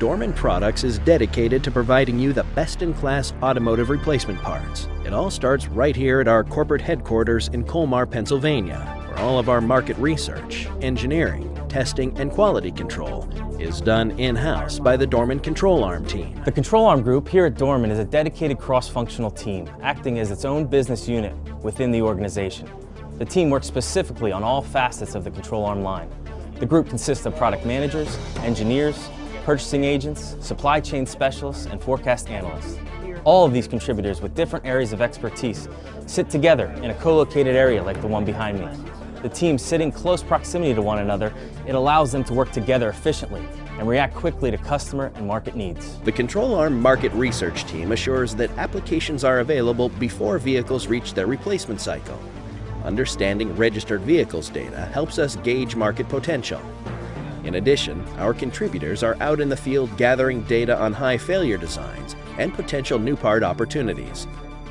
Dorman Products is dedicated to providing you the best-in-class automotive replacement parts. It all starts right here at our corporate headquarters in Colmar, Pennsylvania, where all of our market research, engineering, testing, and quality control is done in-house by the Dorman Control Arm team. The Control Arm Group here at Dorman is a dedicated cross-functional team, acting as its own business unit within the organization. The team works specifically on all facets of the Control Arm line. The group consists of product managers, engineers, purchasing agents, supply chain specialists, and forecast analysts. All of these contributors with different areas of expertise sit together in a co-located area like the one behind me. The team sit in close proximity to one another. It allows them to work together efficiently and react quickly to customer and market needs. The Control Arm market research team assures that applications are available before vehicles reach their replacement cycle. Understanding registered vehicles data helps us gauge market potential. In addition, our contributors are out in the field gathering data on high failure designs and potential new part opportunities.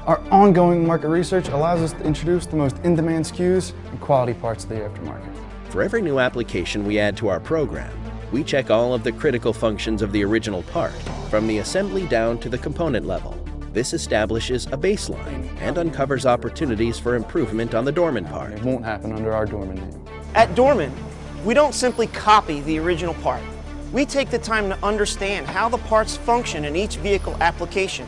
Our ongoing market research allows us to introduce the most in-demand SKUs and quality parts of the aftermarket. For every new application we add to our program, we check all of the critical functions of the original part, from the assembly down to the component level. This establishes a baseline and uncovers opportunities for improvement on the Dorman part. It won't happen under our Dorman name. At Dorman, we don't simply copy the original part. We take the time to understand how the parts function in each vehicle application,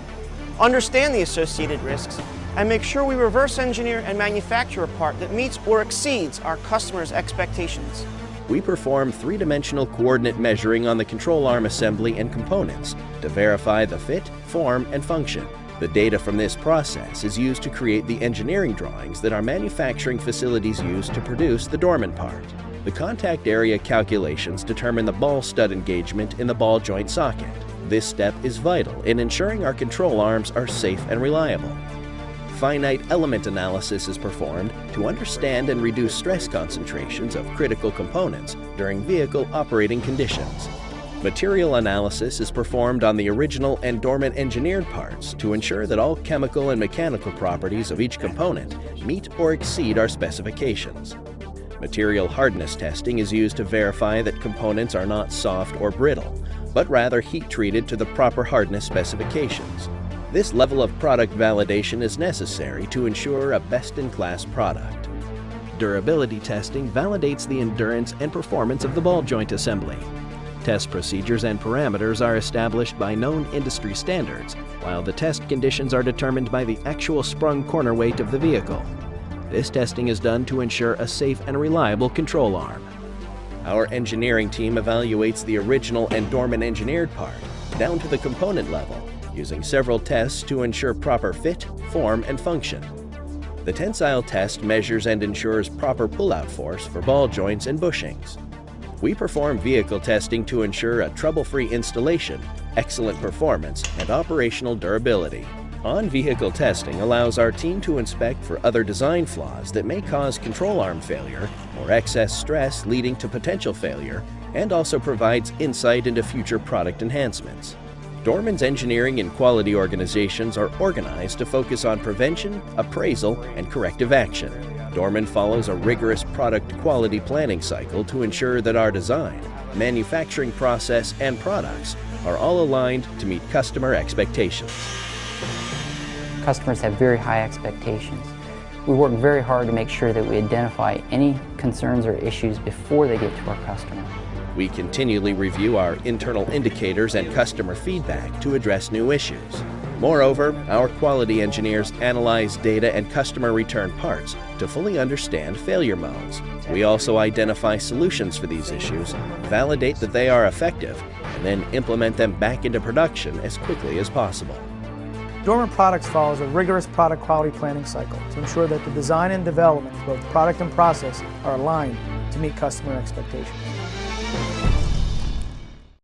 understand the associated risks, and make sure we reverse engineer and manufacture a part that meets or exceeds our customers' expectations. We perform three-dimensional coordinate measuring on the control arm assembly and components to verify the fit, form, and function. The data from this process is used to create the engineering drawings that our manufacturing facilities use to produce the Dorman part. The contact area calculations determine the ball stud engagement in the ball joint socket. This step is vital in ensuring our control arms are safe and reliable. Finite element analysis is performed to understand and reduce stress concentrations of critical components during vehicle operating conditions. Material analysis is performed on the original and Dorman engineered parts to ensure that all chemical and mechanical properties of each component meet or exceed our specifications. Material hardness testing is used to verify that components are not soft or brittle, but rather heat-treated to the proper hardness specifications. This level of product validation is necessary to ensure a best-in-class product. Durability testing validates the endurance and performance of the ball joint assembly. Test procedures and parameters are established by known industry standards, while the test conditions are determined by the actual sprung corner weight of the vehicle. This testing is done to ensure a safe and reliable control arm. Our engineering team evaluates the original and Dorman engineered part down to the component level, using several tests to ensure proper fit, form, and function. The tensile test measures and ensures proper pull-out force for ball joints and bushings. We perform vehicle testing to ensure a trouble-free installation, excellent performance, and operational durability. On-vehicle testing allows our team to inspect for other design flaws that may cause control arm failure or excess stress leading to potential failure, and also provides insight into future product enhancements. Dorman's engineering and quality organizations are organized to focus on prevention, appraisal, and corrective action. Dorman follows a rigorous product quality planning cycle to ensure that our design, manufacturing process, and products are all aligned to meet customer expectations. Customers have very high expectations. We work very hard to make sure that we identify any concerns or issues before they get to our customer. We continually review our internal indicators and customer feedback to address new issues. Moreover, our quality engineers analyze data and customer return parts to fully understand failure modes. We also identify solutions for these issues, validate that they are effective, and then implement them back into production as quickly as possible. Dorman Products follows a rigorous product quality planning cycle to ensure that the design and development of both product and process are aligned to meet customer expectations.